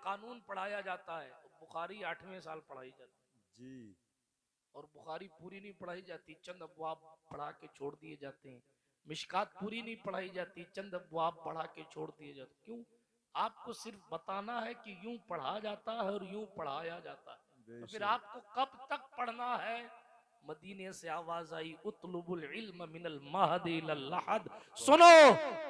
कानून पढ़ाया जाता है, बुखारी 8वें साल पढ़ाई जाती जी। और बुखारी पूरी नहीं पढ़ाई जाती, चंद अबवाब पढ़ा के छोड़ दिए जाते हैं। मिशकात पूरी नहीं पढ़ाई जाती, चंद अबवाब पढ़ा के छोड़ दिए जाते। क्यों? आपको सिर्फ बताना है कि यूं पढ़ा जाता है और यूं पढ़ाया जाता है। तो फिर बेशक। आपको कब तक पढ़ना है? मदीने से आवाज आई, उतलुबुल इल्म मिनल महदी इलल लहद। सुनो,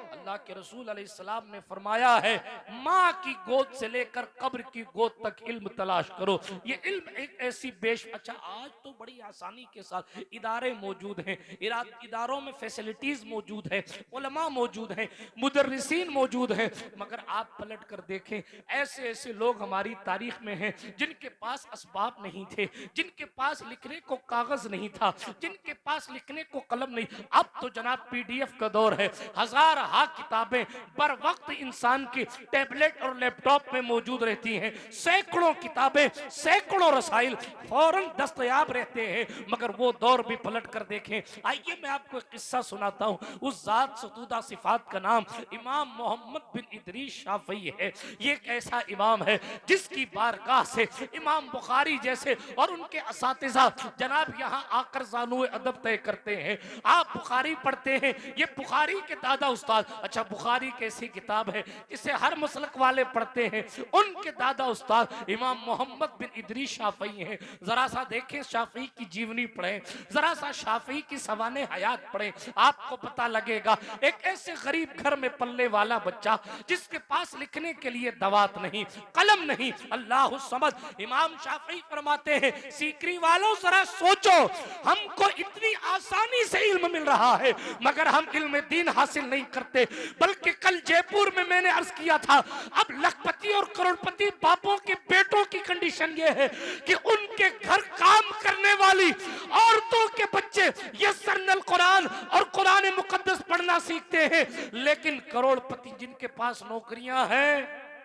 अल्लाह के रसूल अलैहिस्सलाम ने फरमाया है, माँ की गोद से लेकर कब्र की गोद तक इल्म तलाश करो। ये इल्म एक ऐसी अच्छा, आज तो बड़ी आसानी के साथ इदारे मौजूद हैं, इदारों में फैसिलिटीज मौजूद है, उलमा मौजूद हैं, मुदर्रिसीन मौजूद हैं, मगर आप पलट कर देखें, ऐसे ऐसे लोग हमारी तारीख में हैं जिनके पास असबाब नहीं थे, जिनके पास लिखने को कागज नहीं था, जिनके पास लिखने को कलम नहीं। अब तो जनाब पीडीएफ का दौर है, हजार हा किताबें बर वक्त इंसान के टैबलेट और लैपटॉप में मौजूद रहती हैं, सैकड़ों किताबें, सैकड़ों रसाइल फौरन दस्तयाब रहते हैं। मगर वो दौर भी पलट कर देखें। आइए मैं आपको एक किस्सा सुनाता हूँ। उस जात सतूदा सिफात का नाम इमाम मोहम्मद बिन इदरीस शाफई है। ये एक ऐसा इमाम है जिसकी बारगाह से इमाम बुखारी जैसे और उनके असातिज़ा जनाब यहाँ आकर ज़ानुए अदब तय करते हैं। आप बुखारी पढ़ते हैं, ये बुखारी के दादा उस्ताद। अच्छा, बुखारी कैसी किताब है जिसे हर मसलक वाले पढ़ते हैं, उनके दादा उस्ताद इमाम मोहम्मद बिन इदरीस शाफई हैं। जरा सा देखें, शाफी की जीवनी पढ़ें, जरा सा शाफी की सवाने हयात पढ़ें, आपको पता लगेगा एक ऐसे गरीब घर में पलने वाला बच्चा जिसके पास लिखने के लिए दवात नहीं, कलम नहीं, अल्लाह समझ। इमाम शाफी फरमाते हैं, सीकरी वालों जरा सोचो, हमको इतनी आसानी से इल्म मिल रहा है मगर हम इल्म दीन हासिल नहीं करते। बल्कि कल जयपुर में मैंने अर्ज किया था, अब लखपति और करोड़पति बापों के बेटों की कंडीशन ये है कि उनके घर काम करने वाली औरतों के बच्चे ये सरनल कुरान और कुरान मुकद्दस पढ़ना सीखते हैं, लेकिन करोड़पति जिनके पास नौकरियां हैं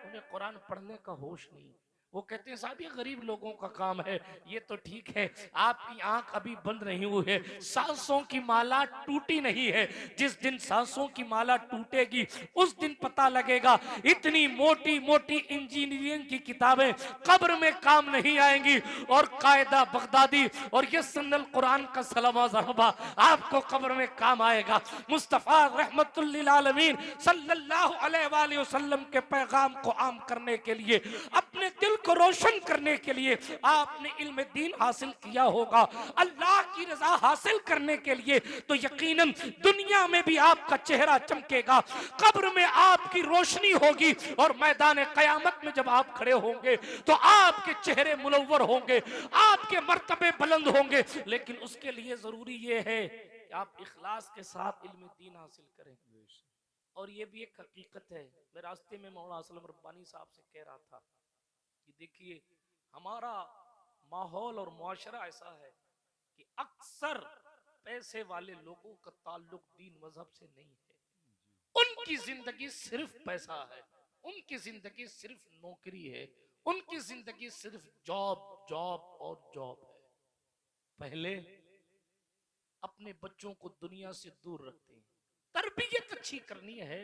उन्हें कुरान पढ़ने का होश नहीं। वो कहते हैं साहब ये गरीब लोगों का काम है। ये तो ठीक है, आपकी आंख अभी बंद नहीं हुई है, सांसों की माला टूटी नहीं है। जिस दिन सांसों की माला टूटेगी उस दिन पता लगेगा इतनी मोटी मोटी इंजीनियरिंग की किताबें कब्र में काम नहीं आएंगी, और कायदा बगदादी और ये सन्नल कुरान का सलमा ज़हबा आपको कब्र में काम आएगा। मुस्तफ़ा रहमतुल लिल आलमीन सल्लल्लाहु अलैहि वसल्लम के पैगाम को आम करने के लिए, अपने दिल को रोशन करने के लिए आपने इल्म दीन हासिल किया होगा। अल्लाह की रजा हासिल करने के लिए तो यकीनन दुनिया में भी आपका चेहरा चमकेगा, कब्र में आपकी रोशनी होगी, और मैदान कयामत में जब आप खड़े होंगे तो आपके चेहरे मुनव्वर होंगे, आपके मर्तबे बुलंद होंगे। लेकिन उसके लिए जरूरी ये है कि आप इखलास के साथ इल्म दीन हासिल करें। और ये भी एक हकीकत है, मैं रास्ते में मौलाना असलम रब्बानी साहब से कह रहा था कि देखिए हमारा माहौल और मुआशरा ऐसा है कि अक्सर पैसे वाले लोगों का ताल्लुक दीन मजहब से नहीं है। उनकी जिंदगी सिर्फ पैसा है, उनकी जिंदगी सिर्फ नौकरी है, उनकी जिंदगी सिर्फ जॉब जॉब और जॉब है। पहले अपने बच्चों को दुनिया से दूर रखते हैं, तरबियत अच्छी करनी है।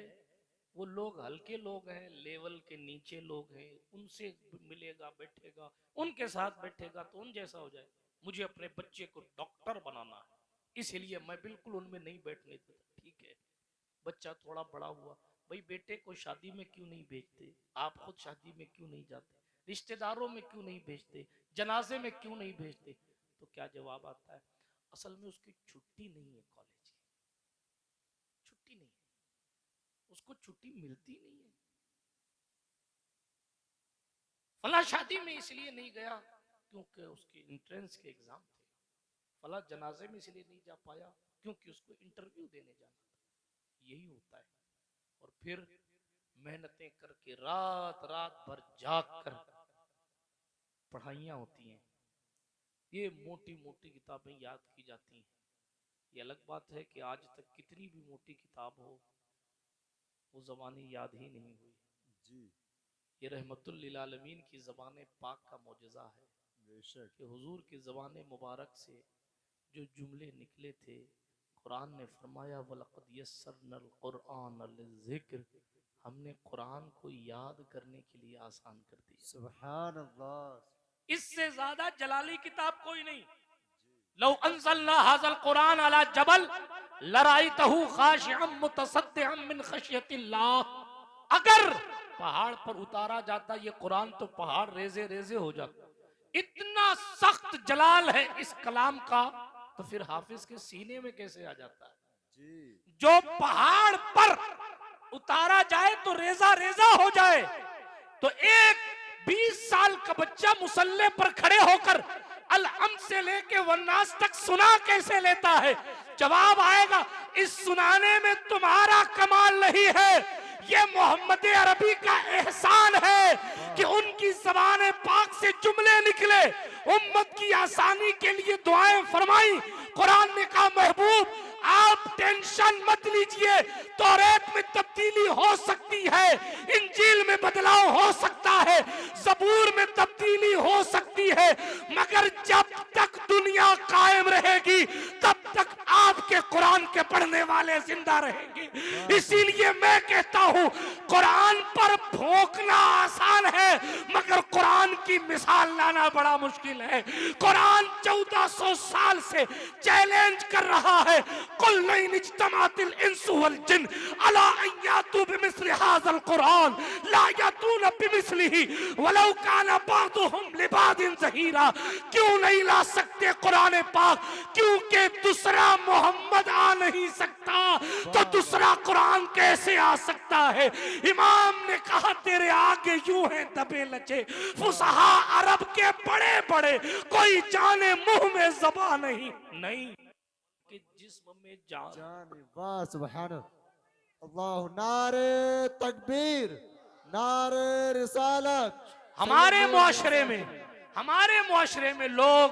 वो लोग हल्के लोग हैं, लेवल के नीचे लोग हैं, उनसे मिलेगा बैठेगा, उनके साथ बैठेगा तो उन जैसा हो जाए। मुझे अपने बच्चे को डॉक्टर बनाना है, इसलिए मैं बिल्कुल उनमें नहीं बैठने देता। ठीक है, बच्चा थोड़ा बड़ा हुआ, भाई बेटे को शादी में क्यों नहीं भेजते, आप खुद शादी में क्यों नहीं जाते, रिश्तेदारों में क्यों नहीं भेजते, जनाजे में क्यों नहीं भेजते? तो क्या जवाब आता है? असल में उसकी छुट्टी नहीं है, कॉलेज की छुट्टी नहीं है, उसको छुट्टी मिलती नहीं है। फला शादी में इसलिए नहीं गया क्योंकि उसके एंट्रेंस के एग्जाम थे, फला जनाजे में इसलिए नहीं जा पाया क्योंकि उसको इंटरव्यू देने जाना था। यही होता है। और फिर मेहनतें करके रात रात भर जाग कर पढ़ाइयाँ होती हैं, ये मोटी मोटी किताबें याद की जाती हैं। ये अलग बात है कि आज तक कितनी भी मोटी किताब हो वो ज़बानी याद ही नहीं हुई। जी। ये रहमतुल लिल आलमीन की ज़बान पाक का मौजज़ा है बेशक। कि हुजूर की ज़बान मुबारक से जो जुमले निकले थे, कुरान ने फरमाया वलक़द यस्सरनल कुरआन लिज़्ज़िक्र, हमने कुरान को याद करने के लिए आसान कर दिया। सुभान अल्लाह। इससे ज्यादा जलाली किताब कोई नहीं। लौ अंज़लना हाज़ल कुरान अला जबल लराइतहु खाशिअम मुतसद्दिअम मिन खशियतिल्लाह। अगर पहाड़ पर उतारा जाता ये कुरान तो पहाड़ रेजे रेजे हो जाता। इतना सख्त जलाल है इस कलाम का, तो फिर हाफिज के सीने में कैसे आ जाता है? जो पहाड़ पर उतारा जाए तो रेजा रेजा हो जाए, तो एक 20 साल का बच्चा मुसल्ले पर खड़े होकर अल-अम से लेके वन्नास तक सुना कैसे लेता है? जवाब आएगा, इस सुनाने में तुम्हारा कमाल नहीं है, ये मोहम्मद अरबी का एहसान है कि उनकी ज़बान पाक से जुमले निकले। उम्मत की आसानी के लिए दुआएं फरमाई। कुरान ने कहा, महबूब आप टेंशन मत लीजिए, तौरात में तब्दीली हो सकती है, इंजील में बदलाव हो सकता है, ज़बूर में तब्दीली हो सकती है, मगर जब तक दुनिया कायम रहेगी तब तक आपके कुरान के पढ़ने वाले जिंदा रहेंगे। इसीलिए मैं कहता हूं, कुरान पर भोंकना आसान है मगर कुरान की मिसाल लाना बड़ा मुश्किल है। कुरान 1400 साल से चैलेंज कर रहा है, कुल नहीं निजतमातिल इंसु वल जिन अला अन यातू बिमिस्लि हाज़ल कुरान ला यातून बिमिस्लिही वलौ काना बादुहुम लिबादिन ज़हीरा। क्यों नहीं ला सकते कुरान पाक? क्योंकि दूसरा मोहम्मद आ नहीं सकता तो दूसरा कुरान कैसे आ सकता है? इमाम ने कहा, तेरे आगे यूं है दबे लचे फुसहा अरब के बड़े बड़े, कोई जाने मुंह में ज़बा नहीं कि जिस्म में जान। वाह सुभान अल्लाह। नारे तकबीर, नारे रिसालत। हमारे मुआशरे में लोग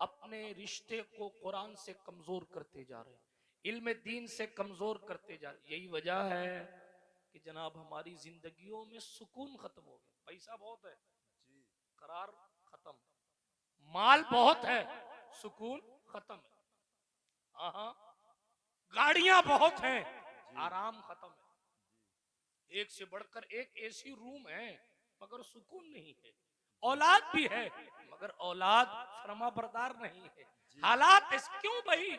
अपने रिश्ते को कुरान से कमजोर करते जा रहे हैं, इल्म दीन से कमजोर करते जा रहे। यही वजह है कि जनाब हमारी जिंदगियों में सुकून खत्म हो गया। पैसा बहुत है, करार खत्म, माल बहुत है, सुकून खत्म है। हाँ, गाड़ियां बहुत हैं, आराम खत्म है। एक से बढ़कर एक एसी रूम है मगर सुकून नहीं है। औलाद भी है मगर औलाद फरमा बरदार नहीं है। हालात क्यों भाई?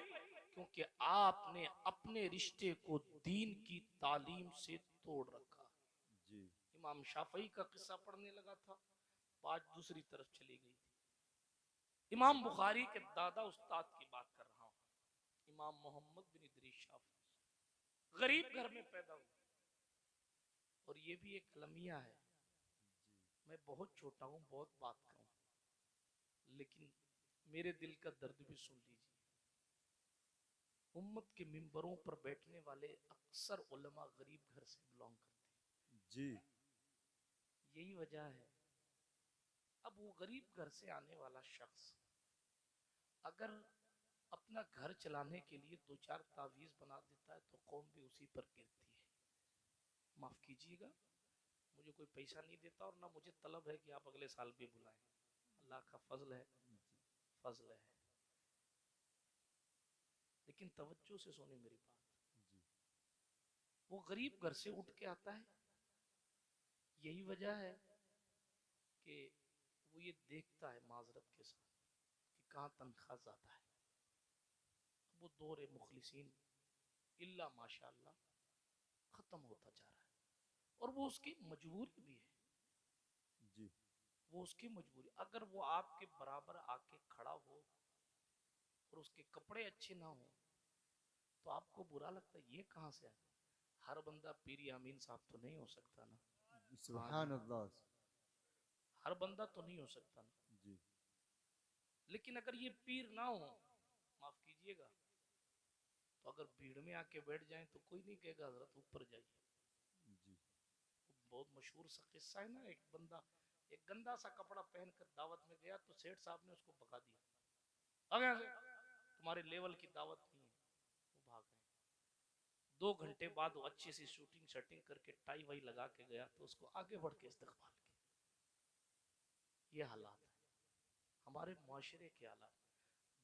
क्योंकि आपने अपने रिश्ते को दीन की तालीम से तोड़ रखा। इमाम शाफई का किस्सा पढ़ने लगा था, बात दूसरी तरफ चली गई थी। इमाम बुखारी के दादा उस्ताद की बात कर रहा हूं, इमाम मोहम्मद बिन इदरीस शाफी। गरीब घर में पैदा हुआ, और ये भी एक अलमिया है। मैं बहुत छोटा हूं, बहुत बात करूं, लेकिन मेरे दिल का दर्द भी सुन लीजिए। उम्मत के मिंबरों पर बैठने वाले अक्सर उलमा गरीब घर से बिलोंग करते हैं जी। यही वजह है, अब वो गरीब घर से आने वाला शख्स अगर अपना घर चलाने के लिए 2-4 तावीज बना देता है तो कौम भी उसी पर गिरती है। माफ कीजिएगा, मुझे कोई पैसा नहीं देता और ना मुझे तलब है कि आप अगले साल भी बुलाएं, अल्लाह का फजल है, फजल है। लेकिन तवज्जो से सुने मेरी बात। वो गरीब घर से उठ के आता है, यही वजह है कि वो ये देखता है माजरत के साथ कि कहाँ तनख्वाह ज्यादा है। वो दौर मुखलिसीन इल्ला माशाअल्लाह खत्म होता जा रहा है, और वो उसकी मजबूरी भी है जी। वो उसकी मजबूरी, अगर वो आपके बराबर आके खड़ा हो और उसके कपड़े अच्छे ना हो तो आपको बुरा लगता है, ये कहां से आया? हर बंदा पीरी आमीन साहब तो नहीं हो सकता ना, सुभान अल्लाह। हर बंदा तो नहीं हो सकता ना जी। लेकिन अगर ये पीर ना हो, माफ कीजिएगा, तो अगर भीड़ में आके बैठ जाए तो कोई नहीं कहेगा हजरत ऊपर जाइए जी। बहुत मशहूर सा किस्सा है ना, एक बंदा एक गंदा सा कपड़ा पहनकर दावत में गया तो सेठ साहब ने उसको भगा दिया, अगर तुम्हारे लेवल की दावत नहीं है। वो भाग गए। 2 घंटे बाद वो अच्छी सी शूटिंग शूटिंग करके टाई वाई लगा के गया तो उसको आगे बढ़ के इस्तकबाल किया। ये हालात है हमारे मुआशरे के हालात।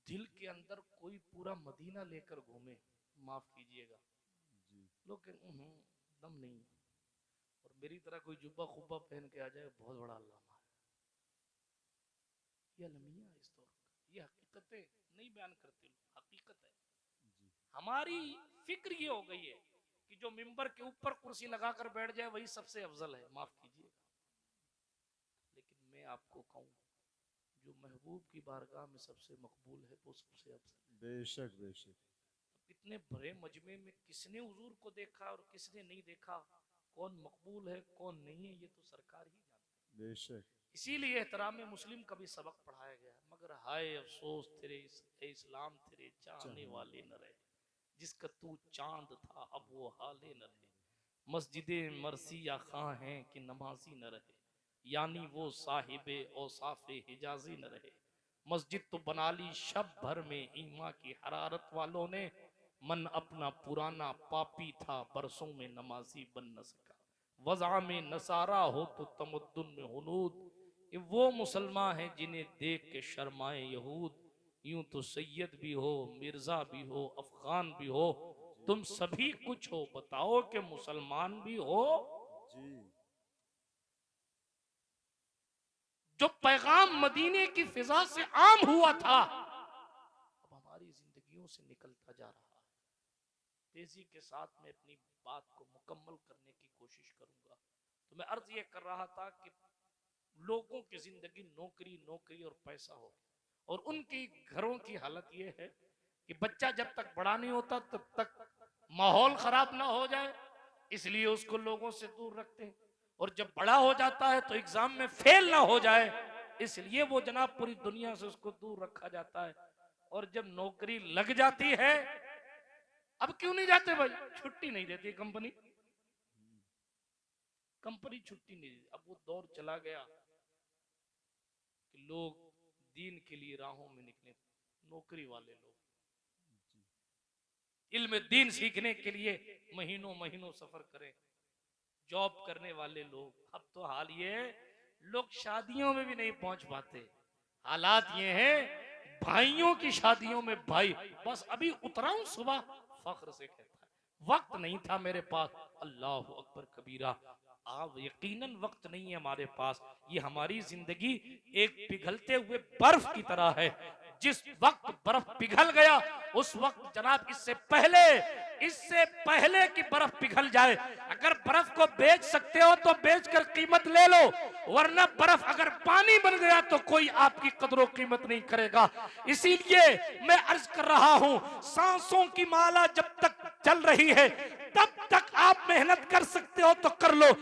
दिल के अंदर कोई पूरा मदीना लेकर घूमे, माफ कीजिएगा, लोग दम नहीं, और मेरी तरह कोई जुब्बा खुब्बा पहन के आ जाए, बहुत बड़ा अल्लामा है। ये अलमिया है इस दौर का, ये हकीकतें नहीं बयान करते लोग, हकीकत है। हमारी फिक्र ये हो गई है कि जो मिंबर के ऊपर कुर्सी लगाकर बैठ जाए वही सबसे अफजल है, माफ कीजिएगा। लेकिन मैं आपको कहूं, जो महबूब की बारगाह में सबसे मकबूल है वो सबसे अफजल है। बेशक बेशक। इतने बड़े मजमे में किसने हुजूर को देखा और किसने नहीं देखा, कौन मकबूल है कौन नहीं है, ये तो सरकार ही जानती है। बेशक। इसीलिए एहतराम मुस्लिम का भी सबक पढ़ाया गया। मगर हाय अफसोस तेरे इस्लाम तेरे चाहने वाले न रहे, जिसका तू चांद था अब वो हाले न रहे। मस्जिदे मरसिया खां हैं कि नमाजी न रहे, यानी वो साहिबे औसाफे हिजाजी न रहे। मस्जिद तो बना ली शब भर में ईमा की हरारत वालों ने, मन अपना पुराना पापी था बरसों में नमाजी बन न सका। वज़ा में नसारा हो तो तमद्दुन में हुनूद, ये वो मुसलमान हैं जिन्हें देख के शर्माए यहूद। यूं तो सैयद भी हो मिर्जा भी हो अफगान भी हो, तुम सभी कुछ हो बताओ कि मुसलमान भी हो। जी। जो पैगाम मदीने की फिजा से आम हुआ था अब हमारी जिंदगियों से निकलता जा रहा है। तेजी के साथ मैं अपनी बात को मुकम्मल करने की कोशिश करूंगा। तो मैं अर्ज ये कर रहा था कि लोगों की जिंदगी नौकरी नौकरी और पैसा हो, और उनकी घरों की हालत ये है कि बच्चा जब तक बड़ा नहीं होता तब तक माहौल खराब ना हो जाए, इसलिए उसको लोगों से दूर रखते हैं। और जब बड़ा हो जाता है तो एग्जाम में फेल ना हो जाए, इसलिए वो जनाब पूरी दुनिया से उसको दूर रखा जाता है। और जब नौकरी लग जाती है, अब क्यों नहीं जाते भाई, छुट्टी नहीं देती कंपनी, कंपनी छुट्टी नहीं देती। अब वो दौर चला गया कि लोग दीन के लिए राहों में निकले, नौकरी वाले लोग इल्म दीन सीखने के लिए महीनों महीनों सफर करें, जॉब करने वाले लोग। अब तो हाल ये है लोग शादियों में भी नहीं पहुंच पाते। हालात ये हैं भाइयों की शादियों में भाई, बस अभी उतरा हूं सुबह, फख्र से कहता है वक्त नहीं था मेरे पास। अल्लाह अकबर कबीरा, आप यकीनन वक्त नहीं है हमारे पास। ये हमारी जिंदगी एक पिघलते हुए बर्फ की तरह है। जिस वक्त बर्फ पिघल गया उस वक्त जनाब इससे पहले कि बर्फ पिघल जाए, अगर बर्फ को बेच सकते हो तो बेचकर कीमत ले लो, वरना बर्फ अगर पानी बन गया तो कोई आपकी कदरों कीमत नहीं करेगा। इसीलिए मैं अर्ज कर रहा हूं, सांसों की माला जब तक चल रही है तब तक आप मेहनत कर सकते हो तो कर लो।